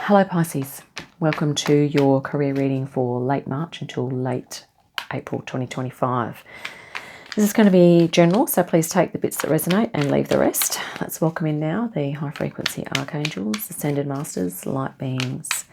Hello Pisces, welcome to your career reading for late March until late April 2025. This is going to be general, so please take the bits that resonate and leave the rest. Let's welcome in now the high frequency archangels, ascended masters, light beings,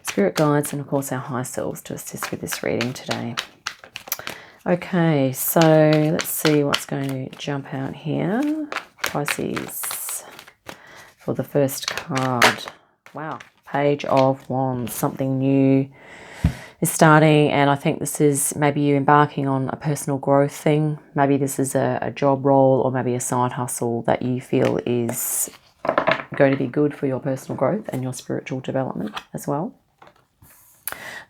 spirit guides, and of course our high selves to assist with this reading today. Okay, so let's see what's going to jump out here. Pisces, for the first card. Wow. Page of Wands, something new is starting, and I think this is maybe you embarking on a personal growth thing. Maybe this is a job role or maybe a side hustle that you feel is going to be good for your personal growth and your spiritual development as well.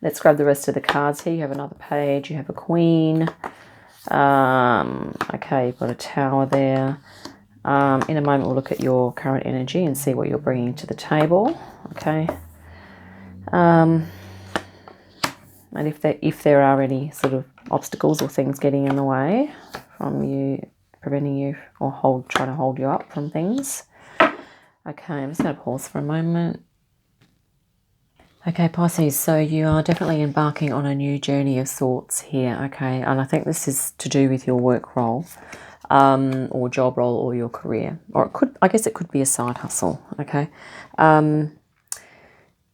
Let's grab the rest of the cards here. You have another page, you have a Queen. Okay, you've got a Tower there. In a moment, we'll look at your current energy and see what you're bringing to the table. Okay. And if there are any sort of obstacles or things getting in the way from you, preventing you or trying to hold you up from things. Okay, I'm just going to pause for a moment. Okay, Pisces, so you are definitely embarking on a new journey of sorts here. Okay, and I think this is to do with your work role. Or job role or your career, or I guess it could be a side hustle. Okay,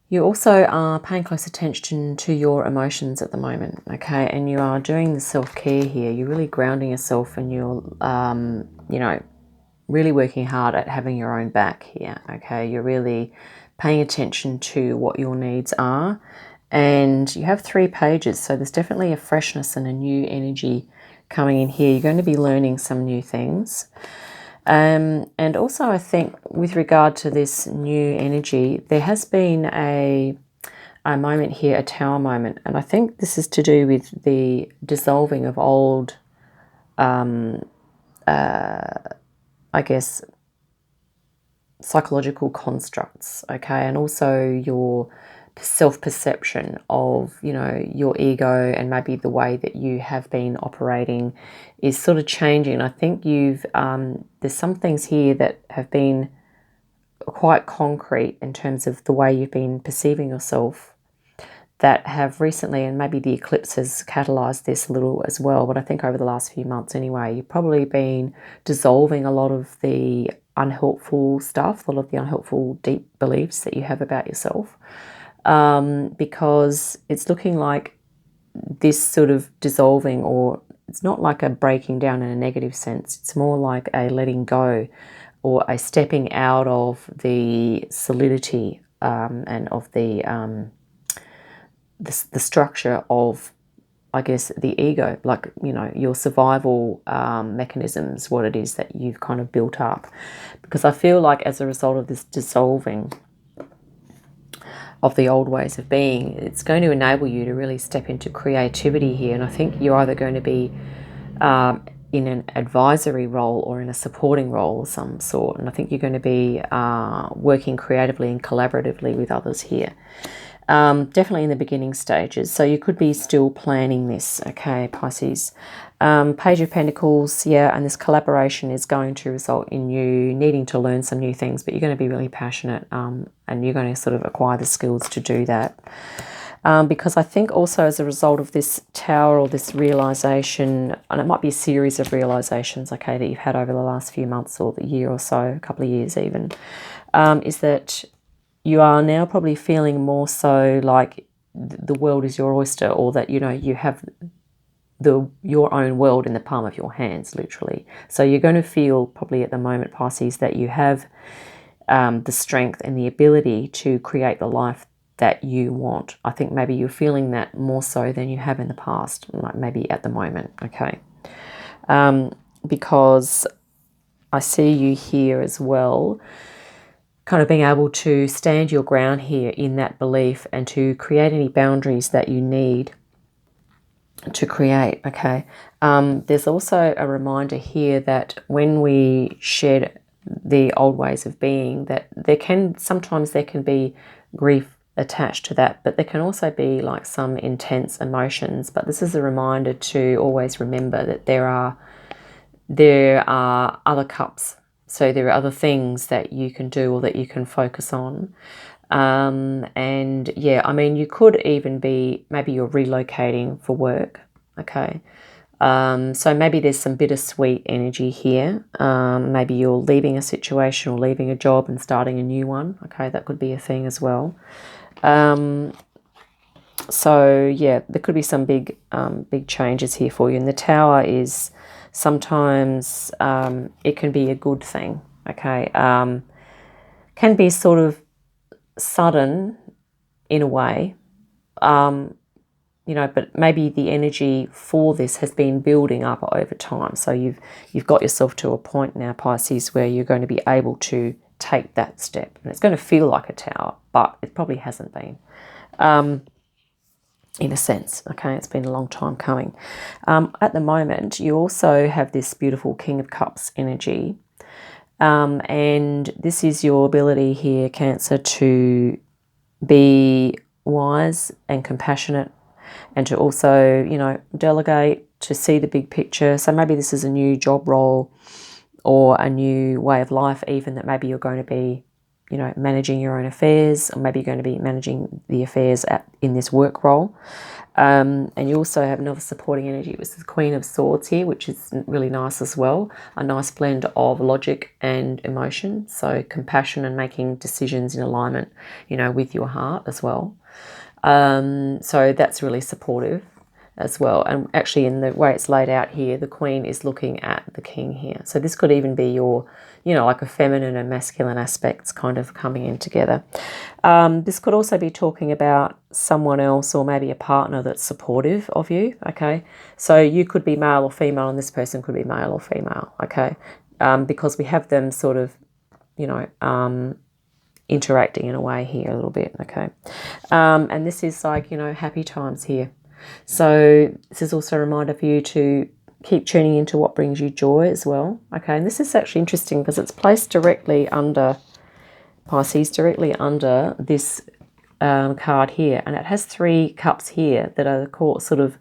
you also are paying close attention to your emotions at the moment. Okay, and you are doing the self-care here. You're really grounding yourself, and you're really working hard at having your own back here. Okay, you're really paying attention to what your needs are, and you have 3 pages, so there's definitely a freshness and a new energy coming in here. You're going to be learning some new things. And also I think with regard to this new energy, there has been a moment here, a Tower moment. And I think this is to do with the dissolving of old, I guess, psychological constructs. Okay. And also your self-perception of, your ego, and maybe the way that you have been operating is sort of changing. I think there's some things here that have been quite concrete in terms of the way you've been perceiving yourself that have recently, and maybe the eclipse has catalyzed this a little as well, but I think over the last few months anyway, you've probably been dissolving a lot of the unhelpful stuff, a lot of the unhelpful deep beliefs that you have about yourself. Because it's looking like this sort of dissolving, or it's not like a breaking down in a negative sense. It's more like a letting go or a stepping out of the solidity and of the structure of, I guess, the ego, like, your survival mechanisms, what it is that you've kind of built up. Because I feel like as a result of this dissolving of the old ways of being, it's going to enable you to really step into creativity here. And I think you're either going to be in an advisory role or in a supporting role of some sort. And I think you're going to be working creatively and collaboratively with others here. Definitely in the beginning stages. So you could be still planning this, okay, Pisces. Page of Pentacles, yeah, and this collaboration is going to result in you needing to learn some new things, but you're going to be really passionate and you're going to sort of acquire the skills to do that. Because I think also as a result of this Tower or this realization, and it might be a series of realizations, okay, that you've had over the last few months or the year or so, a couple of years even, is that you are now probably feeling more so like the world is your oyster, or that, you have your own world in the palm of your hands, literally. So you're going to feel probably at the moment, Pisces, that you have the strength and the ability to create the life that you want. I think maybe you're feeling that more so than you have in the past, like maybe at the moment, okay? Because I see you here as well, kind of being able to stand your ground here in that belief and to create any boundaries that you need to create, okay? There's also a reminder here that when we shed the old ways of being, that sometimes there can be grief attached to that, but there can also be like some intense emotions. But this is a reminder to always remember that there are other cups. So there are other things that you can do or that you can focus on And yeah, I mean, you could even be, maybe you're relocating for work, okay? So maybe there's some bittersweet energy here. Maybe you're leaving a situation or leaving a job and starting a new one, okay? That could be a thing as well. So yeah, there could be some big changes here for you. And the Tower is sometimes, it can be a good thing, okay? Can be sort of sudden in a way, you know, but maybe the energy for this has been building up over time. So you've got yourself to a point now, Pisces, where you're going to be able to take that step. And it's going to feel like a tower, but it probably hasn't been, in a sense, okay? It's been a long time coming. At the moment, you also have this beautiful King of Cups energy. And this is your ability here, Cancer, to be wise and compassionate, and to also, you know, delegate, to see the big picture. So maybe this is a new job role or a new way of life even, that maybe you're going to be, you know, managing your own affairs, or maybe you're going to be managing the affairs in this work role. And you also have another supporting energy, which is the Queen of Swords here, which is really nice as well. A nice blend of logic and emotion. So compassion and making decisions in alignment, you know, with your heart as well. So that's really supportive as well. And actually, in the way it's laid out here, the Queen is looking at the King here. So this could even be your, you know, like a feminine and masculine aspects kind of coming in together. This could also be talking about someone else, or maybe a partner that's supportive of you, okay? So you could be male or female, and this person could be male or female, okay? Because we have them sort of, you know, interacting in a way here a little bit, okay? And this is like, you know, happy times here. So this is also a reminder for you to keep tuning into what brings you joy as well, okay? And this is actually interesting because it's placed directly under Pisces, directly under this card here, and it has 3 cups here that are sort of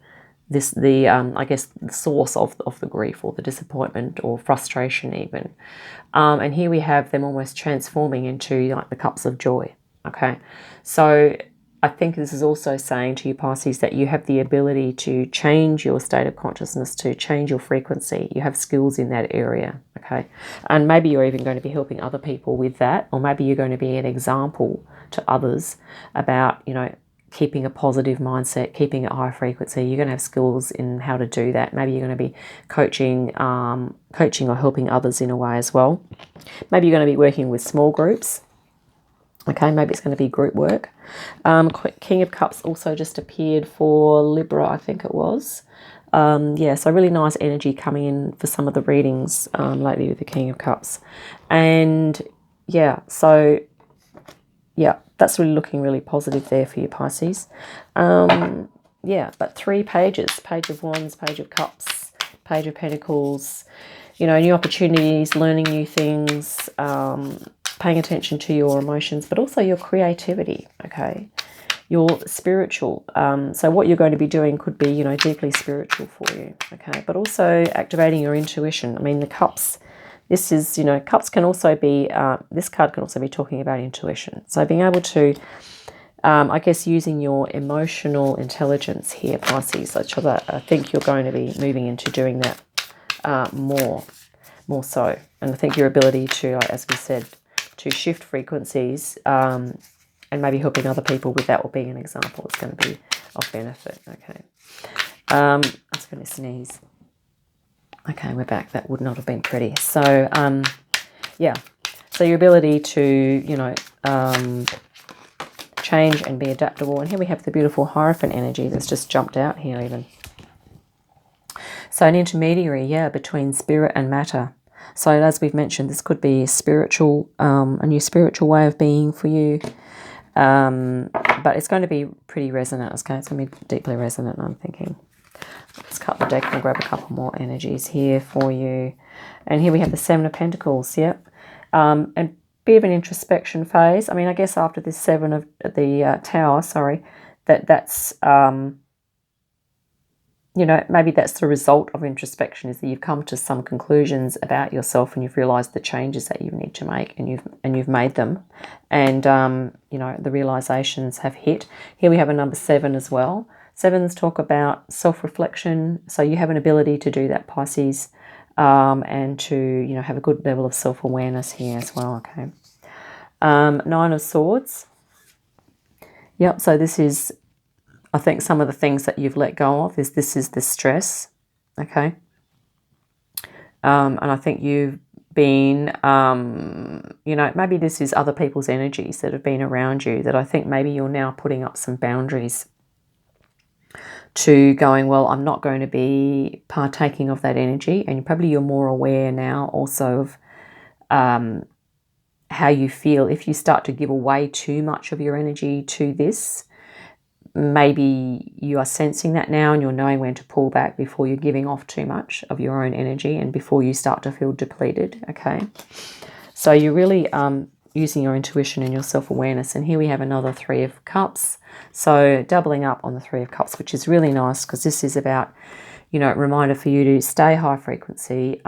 this, I guess, the source of the grief or the disappointment or frustration even. And here we have them almost transforming into like the cups of joy, okay? So I think this is also saying to you, Pisces, that you have the ability to change your state of consciousness, to change your frequency. You have skills in that area, okay? And maybe you're even going to be helping other people with that, or maybe you're going to be an example to others about, you know, keeping a positive mindset, keeping a high frequency. You're going to have skills in how to do that. Maybe you're going to be coaching or helping others in a way as well. Maybe you're going to be working with small groups. Okay, maybe it's going to be group work. King of Cups also just appeared for Libra, I think it was. Yeah, so really nice energy coming in for some of the readings lately with the King of Cups. And yeah, so yeah, that's really looking really positive there for you, Pisces. Yeah, but 3 pages, Page of Wands, Page of Cups, Page of Pentacles, you know, new opportunities, learning new things, paying attention to your emotions, but also your creativity, okay? Your spiritual. So what you're going to be doing could be, you know, deeply spiritual for you, okay? But also activating your intuition. I mean, the cups, this is, you know, cups can also be, this card can also be talking about intuition. So being able to, I guess, using your emotional intelligence here, Pisces, which I think you're going to be moving into doing that more so. And I think your ability to, as we said, to shift frequencies and maybe helping other people with that, or being an example, is going to be of benefit, okay? I was going to sneeze. Okay, we're back. That would not have been pretty. So, yeah. So your ability to, you know, change and be adaptable. And here we have the beautiful Hierophant energy that's just jumped out here even. So an intermediary, yeah, between spirit and matter. So as we've mentioned, this could be spiritual, a new spiritual way of being for you. But it's going to be pretty resonant, okay? It's going to be deeply resonant, I'm thinking. Let's cut the deck and grab a couple more energies here for you. And here we have the 7 of Pentacles, yep. And a bit of an introspection phase. I mean, I guess after this 7 of the Tower, sorry, that's you know, maybe that's the result of introspection, is that you've come to some conclusions about yourself and you've realized the changes that you need to make, and you've made them, and you know, the realizations have hit. Here we have a number 7 as well. Sevens talk about self-reflection, so you have an ability to do that, Pisces, and to, you know, have a good level of self-awareness here as well. Okay. 9 of Swords. Yep, so this is, I think some of the things that you've let go of is the stress, okay? And I think you've been, you know, maybe this is other people's energies that have been around you, that I think maybe you're now putting up some boundaries to going, well, I'm not going to be partaking of that energy. And you're more aware now also of how you feel. If you start to give away too much of your energy to this, maybe you are sensing that now and you're knowing when to pull back before you're giving off too much of your own energy and before you start to feel depleted, okay? So you're really using your intuition and your self-awareness. And here we have another 3 of Cups. So doubling up on the 3 of Cups, which is really nice, because this is about, you know, a reminder for you to stay high frequency,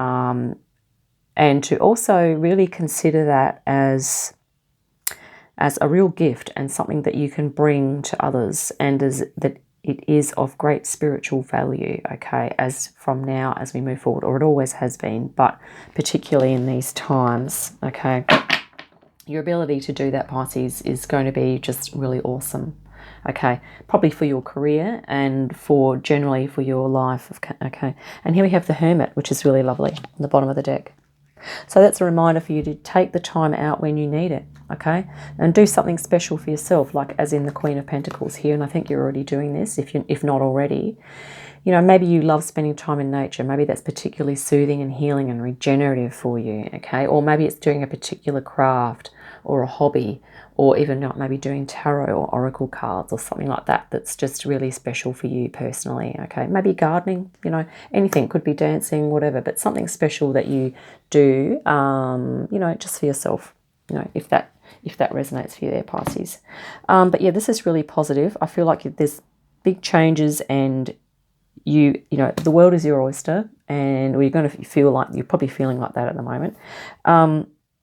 and to also really consider that as a real gift and something that you can bring to others, and as that it is of great spiritual value, okay, as from now as we move forward, or it always has been, but particularly in these times, okay. Your ability to do that, Pisces, is going to be just really awesome, okay, probably for your career and for generally for your life, okay. And here we have the Hermit, which is really lovely on the bottom of the deck. So that's a reminder for you to take the time out when you need it, okay? And do something special for yourself, like as in the Queen of Pentacles here, and I think you're already doing this, if not already. You know, maybe you love spending time in nature. Maybe that's particularly soothing and healing and regenerative for you, okay? Or maybe it's doing a particular craft or a hobby, or even not maybe doing tarot or oracle cards or something like that that's just really special for you personally, okay? Maybe gardening, you know, anything. Could be dancing, whatever, but something special that you do, you know, just for yourself, you know, if that resonates for you there, Pisces. But yeah, this is really positive. I feel like there's big changes, and you know, the world is your oyster, and you're going to feel like, you're probably feeling like that at the moment.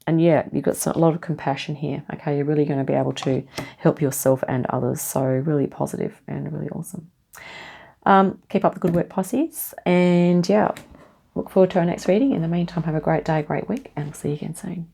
And yeah, you've got a lot of compassion here, okay? You're really going to be able to help yourself and others. So really positive and really awesome. Keep up the good work, Pisces. And yeah, look forward to our next reading. In the meantime, have a great day, great week, and I'll see you again soon.